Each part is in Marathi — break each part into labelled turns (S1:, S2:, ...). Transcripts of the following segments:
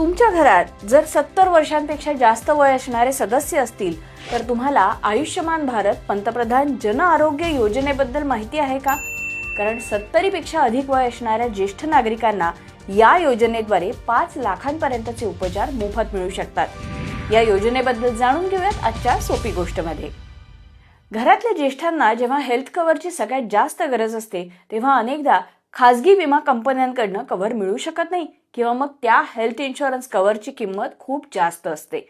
S1: तुमच्या घरात जर 70 वर्षांपेक्षा जास्त वय असणारे सदस्य असतील तर तुम्हाला आयुष्यमान भारत पंतप्रधान जन आरोग्य योजनेबद्दल माहिती आहे का? कारण 70 पेक्षा अधिक वय असणाऱ्या ज्येष्ठ नागरिकांना या योजनेद्वारे 5 लाखांपर्यंतचे उपचार मोफत मिळू शकतात। या योजनेबद्दल जाणून घेऊयात आजच्या सोपी गोष्टमध्ये। घरातल्या ज्येष्ठांना जेव्हा हेल्थ कव्हरची सगळ्यात जास्त गरज असते तेव्हा अनेकदा खासगी विमा कंपन्यांकडून कव्हर मिळू शकत नाही किंवा मग त्या हेल्थ इन्शुरन्स कव्हरची किंमत खूप जास्त असते।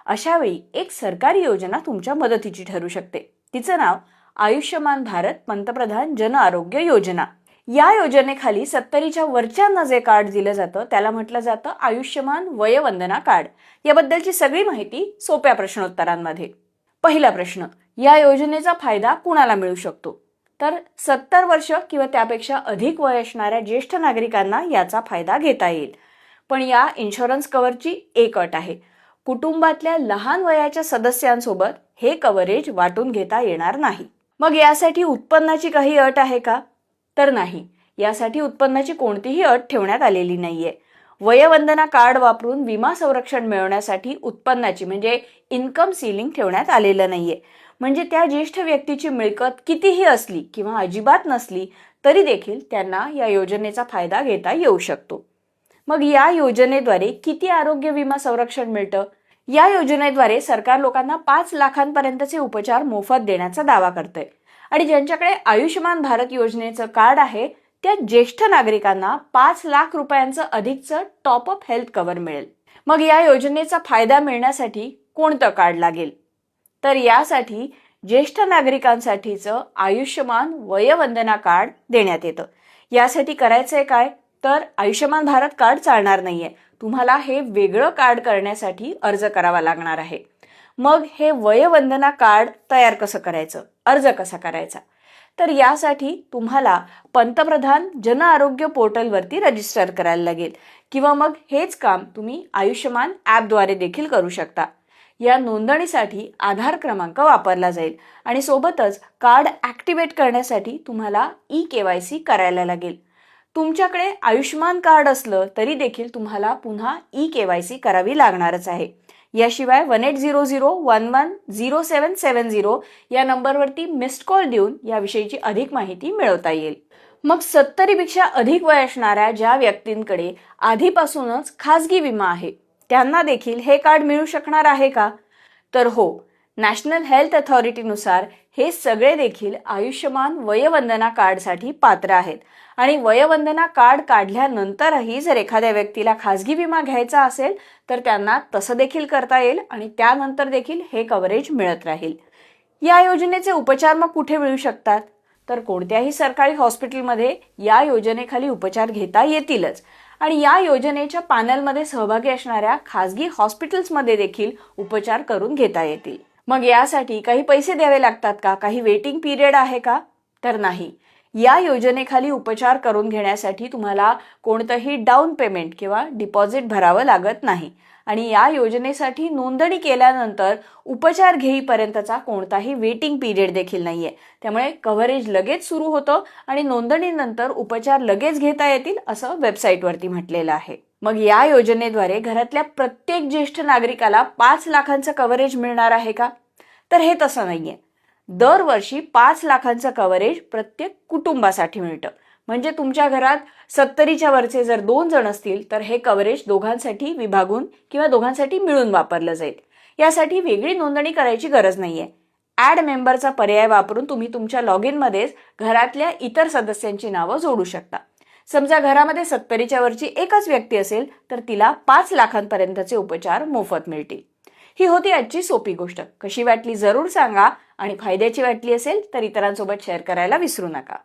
S1: अशा वेळी एक सरकारी योजना तुमच्या मदतीची ठरू शकते। तिचं नाव आयुष्यमान भारत पंतप्रधान जन आरोग्य योजना। या योजनेखाली 70च्या वरच्यांना जे कार्ड दिलं जातं त्याला म्हटलं जातं आयुष्यमान वयवंदना कार्ड। याबद्दलची सगळी माहिती सोप्या प्रश्नोत्तरांमध्ये। पहिला प्रश्न, या योजनेचा फायदा कुणाला मिळू शकतो? तर 70 वर्ष किंवा त्यापेक्षा अधिक वय असणाऱ्या ज्येष्ठ नागरिकांना याचा फायदा घेता येईल। पण या इन्शुरन्स कव्हरची एक अट आहे, कुटुंबातल्या लहान वयाच्या सदस्यांसोबत हे कव्हरेज वाटून घेता येणार नाही। मग यासाठी उत्पन्नाची काही अट आहे का? तर नाही, यासाठी उत्पन्नाची कोणतीही अट ठेवण्यात आलेली नाहीये। वयवंदना कार्ड वापरून विमा संरक्षण मिळवण्यासाठी उत्पन्नाची म्हणजे इन्कम सीलिंग ठेवण्यात आलेलं नाहीये। म्हणजे त्या ज्येष्ठ व्यक्तीची मिळकत कितीही असली किंवा अजिबात नसली तरी देखील त्यांना या योजनेचा फायदा घेता येऊ शकतो। मग या योजनेद्वारे किती आरोग्य विमा संरक्षण मिळतं? या योजनेद्वारे सरकार लोकांना 5 लाखांपर्यंतचे उपचार मोफत देण्याचा दावा करतंय आणि ज्यांच्याकडे आयुष्यमान भारत योजनेचं कार्ड आहे त्या ज्येष्ठ नागरिकांना 5 लाख रुपयांचं अधिकचं टॉपअप हेल्थ कव्हर मिळेल। मग या योजनेचा फायदा मिळण्यासाठी कोणतं कार्ड लागेल? तर यासाठी ज्येष्ठ नागरिकांसाठीचं आयुष्यमान वयवंदना कार्ड देण्यात येतं। यासाठी करायचंय काय? तर आयुष्यमान भारत कार्ड चालणार नाहीये, तुम्हाला हे वेगळं कार्ड करण्यासाठी अर्ज करावा लागणार आहे। मग हे वयवंदना कार्ड तयार कसं करायचं, अर्ज कसा करायचा? तर यासाठी तुम्हाला पंतप्रधान जन आरोग्य पोर्टलवरती रजिस्टर करायला लागेल किंवा मग हेच काम तुम्ही आयुष्यमान ॲपद्वारे देखील करू शकता। या नोंदणीसाठी आधार क्रमांक वापरला जाईल आणि सोबतच कार्ड ॲक्टिवेट करण्यासाठी तुम्हाला ई-KYC करायला लागेल। तुमच्याकडे आयुष्यमान कार्ड असलं तरी देखील तुम्हाला पुन्हा ई-KYC करावी लागणारच आहे। याशिवाय 1800110770 या नंबरवरती मिस्ड कॉल देऊन याविषयीची अधिक माहिती मिळवता येईल। मग 70 पेक्षा अधिक वय असणाऱ्या ज्या व्यक्तींकडे आधीपासूनच खासगी विमा आहे त्यांना देखील हे कार्ड मिळू शकणार आहे का? तर हो, नॅशनल हेल्थ अथॉरिटीनुसार हे सगळे देखील आयुष्यमान वयवंदना कार्डसाठी पात्र आहेत आणि वयवंदना कार्ड काढल्यानंतरही जर एखाद्या व्यक्तीला खासगी विमा घ्यायचा असेल तर त्यांना तसं देखील करता येईल आणि त्यानंतर देखील हे कव्हरेज मिळत राहील। या योजनेचे उपचार मग कुठे मिळू शकतात? तर कोणत्याही सरकारी हॉस्पिटलमध्ये या योजनेखाली उपचार घेता येतीलच आणि या योजनेच्या पॅनलमध्ये सहभागी असणाऱ्या खासगी हॉस्पिटल्समध्ये देखील उपचार करून घेता येतील। मग यासाठी काही पैसे द्यावे लागतात का? काही वेटिंग पिरियड आहे का? तर नाही, या योजनेखाली उपचार करून घेण्यासाठी तुम्हाला कोणतंही डाऊन पेमेंट किंवा डिपॉझिट भरावं लागत नाही आणि या योजनेसाठी नोंदणी केल्यानंतर उपचार घेईपर्यंतचा कोणताही वेटिंग पिरियड देखील नाहीये। त्यामुळे कव्हरेज लगेच सुरू होतं आणि नोंदणीनंतर उपचार लगेच घेता येतील असं वेबसाईटवरती म्हटलेलं आहे। मग या योजनेद्वारे घरातल्या प्रत्येक ज्येष्ठ नागरिकाला 5 लाखांचं कव्हरेज मिळणार आहे का? तर हे तसं नाहीये। दरवर्षी 5 लाखांचं कव्हरेज प्रत्येक कुटुंबासाठी मिळतं। म्हणजे तुमच्या घरात 70च्या वरचे जर 2 जण असतील तर हे कव्हरेज दोघांसाठी विभागून किंवा दोघांसाठी मिळून वापरलं जाईल। यासाठी वेगळी नोंदणी करायची गरज नाहीये। ॲड मेंबरचा पर्याय वापरून तुम्ही तुमच्या लॉग इनमध्येच घरातल्या इतर सदस्यांची नावं जोडू शकता। समजा घरामध्ये 70च्या वरची एकच व्यक्ती असेल तर तिला 5 लाखांपर्यंतचे उपचार मोफत मिळतील। ही होती आजची सोपी गोष्ट। कशी वाटली जरूर सांगा आणि फायद्याची वाटली असेल तर इतरांसोबत शेअर करायला विसरू नका।